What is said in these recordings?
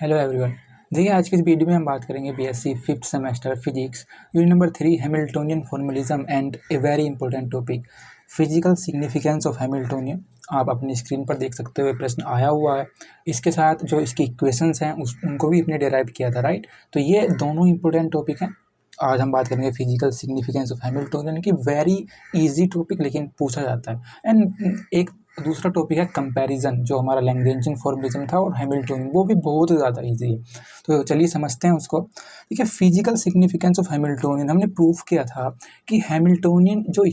Hello everyone. देखिए, आज की इस वीडियो में हम बात करेंगे BSc fifth semester physics unit number 3 Hamiltonian formalism and a very important topic physical significance of Hamiltonian. आप अपनी स्क्रीन पर देख सकते हुए प्रश्न आया हुआ है। इसके साथ जो इसकी इक्वेशंस हैं उनको भी अपने डेराइव किया था, राइट। तो ये दोनों इंपॉर्टेंट टॉपिक हैं। आज हम बात करेंगे फिजिकल सिग्निफिकेंस ऑफ हैमिल्टोनियन की। वेरी इजी टॉपिक, लेकिन पूछा जाता है। एंड एक दूसरा टॉपिक है कंपैरिजन, जो हमारा लैग्रेंजियन फॉर्मलिज्म था और हैमिल्टोनियन, वो भी बहुत ज़्यादा इजी है। तो चलिए समझते हैं उसको। देखिए, फिजिकल सिग्निफिकेंस ऑफ हैमिल्टोनियन हमने प्रूफ किया था कि हैमिल्टोनियन जो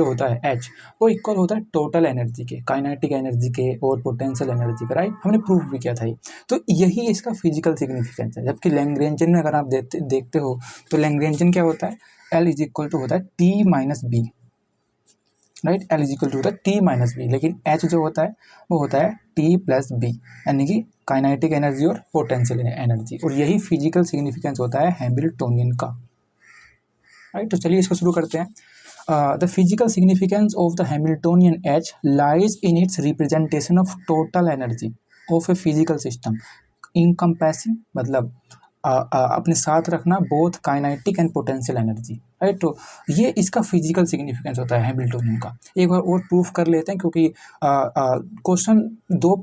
होता है एच, वो इक्वल होता है टोटल एनर्जी के, काइनेटिक एनर्जी के और पोटेंशियल एनर्जी के, राइट। हमने प्रूफ भी किया था ये। तो यही इसका फिजिकल सिग्निफिकेंस है। जबकि लैग्रेंजियन में अगर आप देखते हो तो लैग्रेंजियन क्या होता है, एल इज इक्वल टू होता है T minus B, right. L is equal to होता है टी माइनस बी, लेकिन एच जो होता है वो होता है टी प्लस बी, यानी कि काइनेटिक एनर्जी और पोटेंशियल एनर्जी। और यही फिजिकल सिग्निफिकेंस होता है हैमिल्टोनियन का, राइट। तो चलिए इसको शुरू करते हैं। The physical significance of the Hamiltonian H lies in its representation of total energy of a physical system encompassing, मतलब अपने साथ रखना both kinetic and potential energy, right. तो ये इसका फिजिकल सिग्निफिकेंस होता है हैमिल्टोनियन का। एक बार और प्रूफ कर लेते हैं, क्योंकि क्वेश्चन दो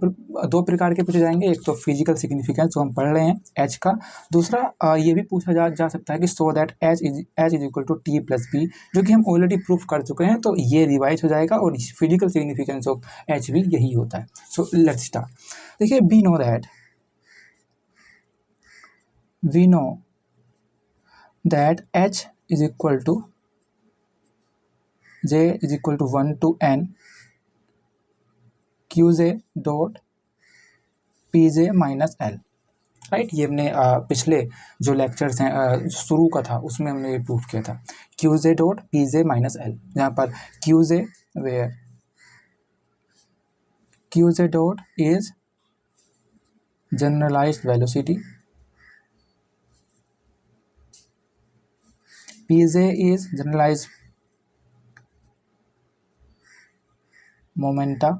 प्रकार के पूछे जाएंगे। एक तो फिजिकल सिग्निफिकेंस जो हम पढ़ रहे हैं एच का, दूसरा ये भी पूछा जा सकता है कि so that H is equal to T plus B, जो कि हम ऑलरेडी प्रूफ कर चुके हैं। तो ये रिवाइज हो जाएगा और फिजिकल सिग्निफिकेंस ऑफ एच भी यही होता है। So let's start. देखिए, we know that H is equal to J is equal to 1 to N Qj dot Pj minus L, right. ये हमने पिछले जो लेक्चर्स हैं शुरू का था उसमें हमने ये प्रूफ किया था। Qj dot Pj minus L, जहाँ पर Qj where Qj dot is generalized velocity, Pj is generalized momenta,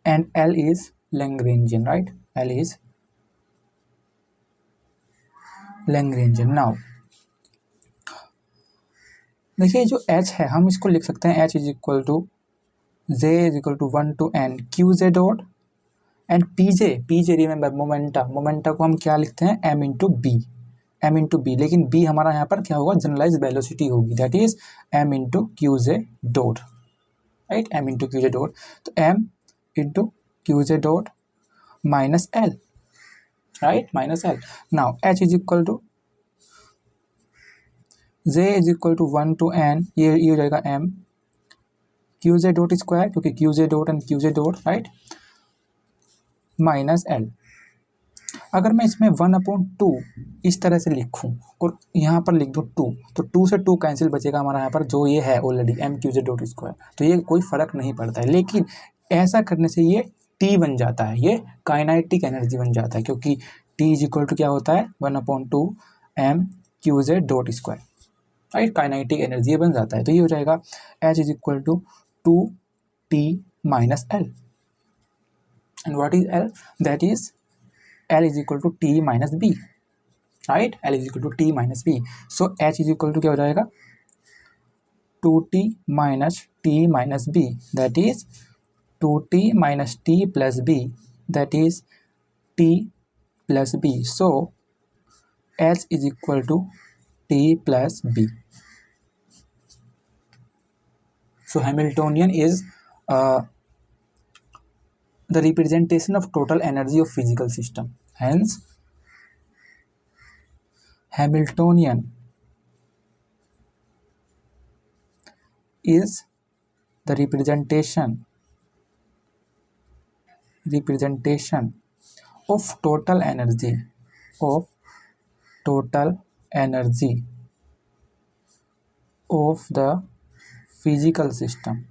and L is Lagrangian, right? L is Lagrangian. Now देखिए, जो H है हम इसको लिख सकते हैं H is equal to J is equal to 1 to N Qj dot and Pj remember momenta को हम क्या लिखते हैं M इंटू बी, लेकिन B हमारा यहाँ पर क्या होगा, जनरलाइज वेलोसिटी होगी, that is M into Qj dot, right. M into Qj dot, तो M into Qj dot minus L, right, minus L। Now H is equal to J is equal to 1 to N, ये हो जाएगा M Qj डॉट square, क्योंकि Qj dot and Qj dot, right, minus L। अगर मैं इसमें 1/2 इस तरह से लिखूं और यहाँ पर लिख दूँ 2, तो 2 से 2 कैंसिल बचेगा हमारा यहाँ पर, जो ये है ऑलरेडी M Qj डॉट स्क्वायर, तो ये कोई फर्क नहीं पड़ता है। लेकिन ऐसा करने से ये T बन जाता है, ये काइनेटिक एनर्जी बन जाता है, क्योंकि T इज इक्वल टू क्या होता है 1/2 M Qj डॉट स्क्वायर, राइट। काइनेटिक एनर्जी ये बन जाता है। तो ये हो जाएगा H is equal to 2T minus L, and what is L, that is L is equal to T minus B, right? L is equal to T minus B. So H is equal to क्या हो जाएगा 2T minus T minus B, that is 2T minus T plus B, that is T plus B. So H is equal to T plus B. So Hamiltonian is the representation of total energy of physical system. Hence Hamiltonian is the representation of total energy of the physical system.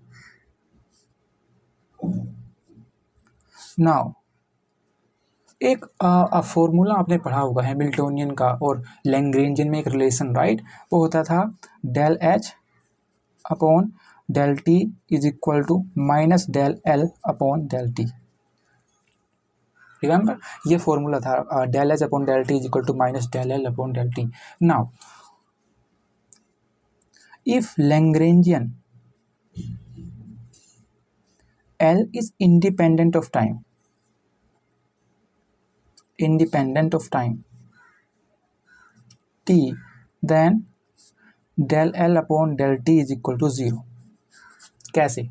Now एक formula आपने पढ़ा होगा Hamiltonian का और Lagrangian में एक relation, right. वो होता था del H upon del T is equal to minus del L upon del T, remember ये फॉर्मूला था del H upon del T is equal to minus del L upon del T. Now if Lagrangian L is independent of time, t, then del L upon del t is equal to 0. कैसे?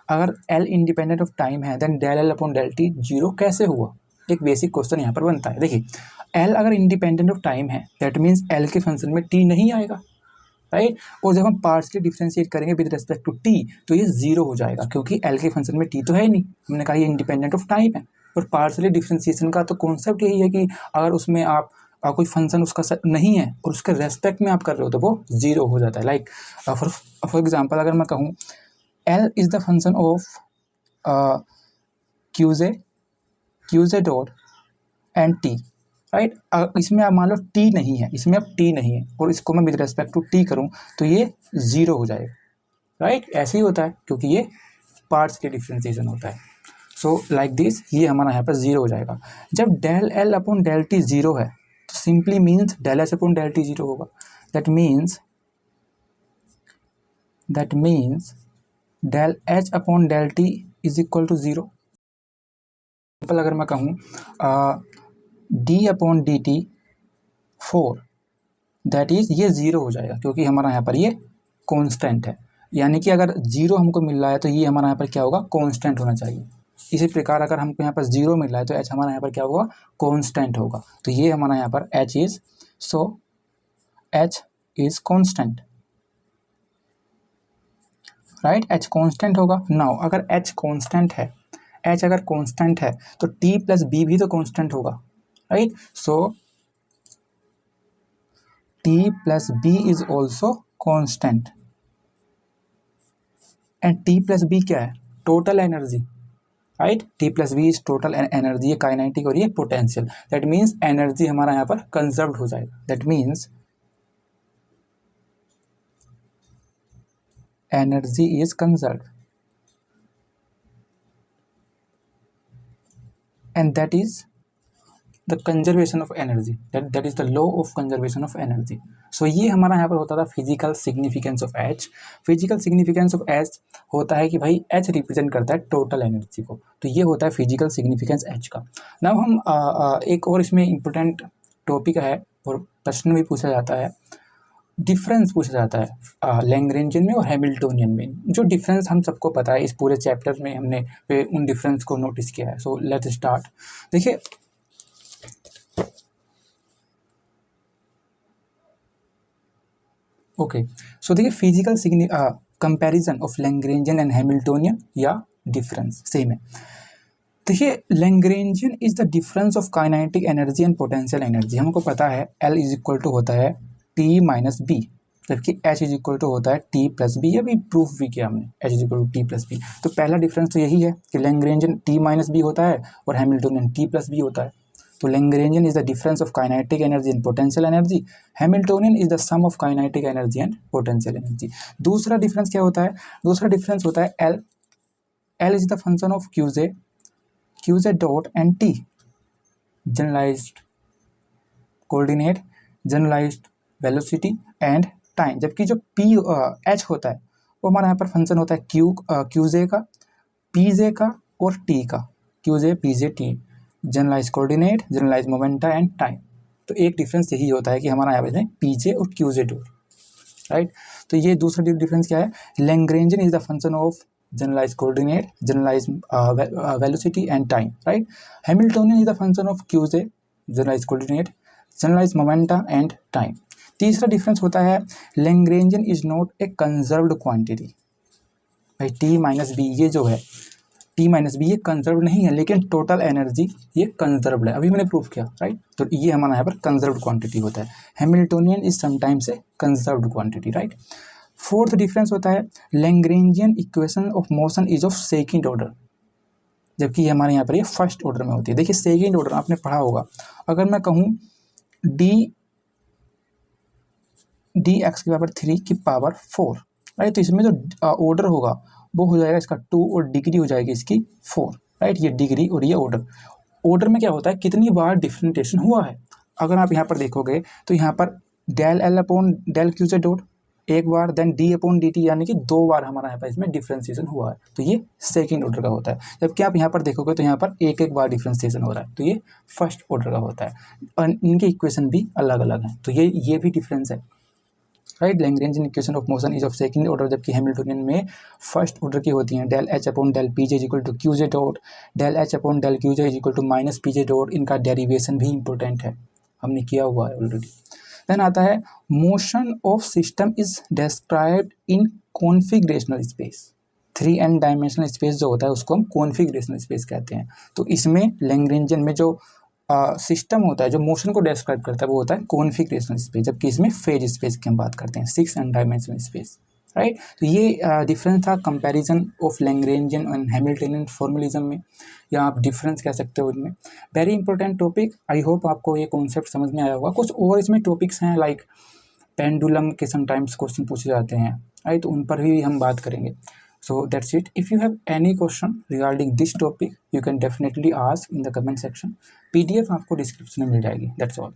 अगर L independent of time है then del L अपॉन del t 0 कैसे हुआ? एक basic question यहाँ पर बनता है. देखिए L अगर इंडिपेंडेंट ऑफ टाइम है दैट मीन्स L के फंक्शन में t नहीं आएगा, राइट. और जब हम पार्शियली डिफरेंशिएट करेंगे विद रिस्पेक्ट टू t तो ये 0 हो जाएगा क्योंकि L के फंक्शन में t तो है ही नहीं. हमने कहा ये इंडिपेंडेंट ऑफ टाइम है. और पार्शियली डिफरेंशिएशन का तो कॉन्सेप्ट यही है कि अगर उसमें आप कोई फंक्शन उसका नहीं है और उसके रेस्पेक्ट में आप कर रहे हो तो वो 0 हो जाता है. लाइक फॉर एग्जाम्पल अगर मैं कहूँ L is the function of QJ dot and t, right. इसमें आप मान लो t नहीं है, इसमें अब t नहीं है और इसको मैं विद रेस्पेक्ट टू t करूं तो ये 0 हो जाएगा, राइट. ऐसे ही होता है क्योंकि ये पार्ट्स के डिफरेंशिएशन होता है. सो लाइक दिस ये हमारा यहाँ पर 0 हो जाएगा. जब del L upon del T 0 है तो simply means del H upon del T 0 होगा. That means del H upon del T is equal to 0. अगर मैं कहूँ D upon D T 4 that is ये 0 हो जाएगा क्योंकि हमारा यहाँ पर ये कांस्टेंट है. यानी कि अगर 0 हमको मिल रहा है तो ये हमारा यहाँ पर क्या होगा? कांस्टेंट होना चाहिए. इसी प्रकार अगर हमको यहाँ पर 0 मिल रहा है तो h हमारा यहाँ पर क्या होगा? कांस्टेंट होगा. तो ये हमारा यहाँ पर h is h is constant, right. h constant होगा. नाउ अगर h कांस्टेंट है, h अगर कांस्टेंट है तो t प्लस b भी तो कांस्टेंट होगा, right. So t plus b is also constant and t plus b क्या है? Total energy, right. t plus B is total energy, ये काइनेटिक और ये पोटेंशियल. दैट मीन्स एनर्जी हमारा यहाँ पर कंजर्व्ड हो जाएगा. That means energy is conserved and that is the conservation of energy, that is the law of conservation of energy. So ये हमारा यहाँ पर होता था physical significance of H. Physical significance of H होता है कि भाई H रिप्रेजेंट करता है टोटल एनर्जी को, तो ये होता है फिजिकल सिग्निफिकेंस H का. नाउ हम एक और इसमें इम्पोर्टेंट टॉपिक है और प्रश्न भी पूछा जाता है, डिफरेंस पूछा जाता है लैग्रेंजियन में और हैमिल्टोनियन में. जो डिफरेंस हम सबको पता है, इस पूरे चैप्टर में हमने उन डिफरेंस को नोटिस किया है. So let's start. देखिए ओके, सो देखिए physical comparison of Lagrangian and Hamiltonian या डिफरेंस सेम है. देखिए Lagrangian is the difference of kinetic energy and potential energy. हमको पता है L इज इक्वल टू होता है T माइनस बी, जबकि H इज इक्वल टू होता है T प्लस बी. अभी प्रूफ भी किया हमने, H is equal to T plus B. तो पहला डिफरेंस तो यही है कि लैग्रेंजियन T माइनस बी होता है और हैमिल्टोनियन T प्लस बी होता है. तो Lagrangian is the difference of kinetic energy and potential energy, Hamiltonian is the sum of kinetic energy and potential energy. दूसरा डिफरेंस क्या होता है? दूसरा डिफरेंस होता है L is the function of QJ dot and T, generalised coordinate, generalised velocity and time. जबकि जो H होता है वो हमारा यहाँ पर फंक्शन होता है QJ का, PJ का और T का. QJ PJ T, generalise coordinate, generalise momenta and time. तो एक डिफरेंस यही होता है कि हमारा यहाँ पे PJ और QJ डॉट, राइट. तो ये दूसरा डिफरेंस क्या है? Lagrangian is the function of generalise coordinate, generalise velocity and time, right. Hamiltonian is the function of QJ, generalise coordinate, generalise momenta and time. तीसरा डिफरेंस होता है Lagrangian is not a conserved quantity. भाई T minus B ये जो है T minus B ये conserve नहीं है, लेकिन टोटल एनर्जी ये कंजर्व्ड है. अभी मैंने प्रूफ किया, राइट. तो ये हमारा यहाँ पर कंजर्व्ड क्वांटिटी होता है. Hamiltonian is sometimes a conserved quantity, right. Fourth difference होता है Lagrangian equation of motion is of second order, जबकि ये हमारे यहाँ पर ये फर्स्ट ऑर्डर में होती है. देखिए सेकंड ऑर्डर आपने पढ़ा होगा. अगर मैं कहूँ डी एक्स की पावर 3 की पावर 4, राइट. तो इसमें जो ऑर्डर होगा वो हो जाएगा इसका 2 और डिग्री हो जाएगी इसकी 4, राइट. ये डिग्री और ये ऑर्डर. ऑर्डर में क्या होता है, कितनी बार डिफरेंशिएशन हुआ है। अगर आप यहाँ पर देखोगे तो यहाँ पर del L upon del Q Z dot एक बार, then D upon D T, यानी कि 2 बार हमारा यहाँ पर इसमें डिफरेंशिएशन हुआ है, तो ये सेकंड ऑर्डर का होता है। जबकि आप यहाँ पर देखोगे तो यहाँ पर एक एक बार डिफरेंशिएशन हो रहा है, तो ये फर्स्ट ऑर्डर का होता है। और इनके इक्वेशन भी अलग अलग हैं, तो ये भी डिफरेंस है, right. Lagrangian equation of motion is of second order, जबकि हैमिल्टोनियन में फर्स्ट ऑर्डर की होती हैं। Del H upon del P J is equal to Q J dot, del H upon del Q J is equal to minus P J dot. इनका derivation भी important है, हमने किया हुआ है ऑलरेडी। देन आता है motion of system is described in configurational space. 3n dimensional space जो होता है उसको हम कॉन्फिगरेशनल स्पेस कहते हैं। तो इसमें लैग्रेंजियन में जो सिस्टम होता है, जो मोशन को डिस्क्राइब करता है, वो होता है कॉन्फिगरेशनल स्पेस, जबकि इसमें फेज स्पेस की हम बात करते हैं, 6n डायमेंशनल स्पेस, राइट। तो ये डिफरेंस था comparison of Lagrangian and Hamiltonian formalism में, या आप डिफरेंस कह सकते हो इनमें। Very important topic, I hope आपको ये कॉन्सेप्ट समझ में आया होगा। कुछ और इसमें टॉपिक्स हैं, लाइक पेंडुलम के समटाइम्स क्वेश्चन पूछे जाते हैं, राइट, तो उन पर भी हम बात करेंगे। So that's it. If you have any question regarding this topic, you can definitely ask in the comment section. PDF आपको डिस्क्रिप्शन में मिल जाएगी. That's all.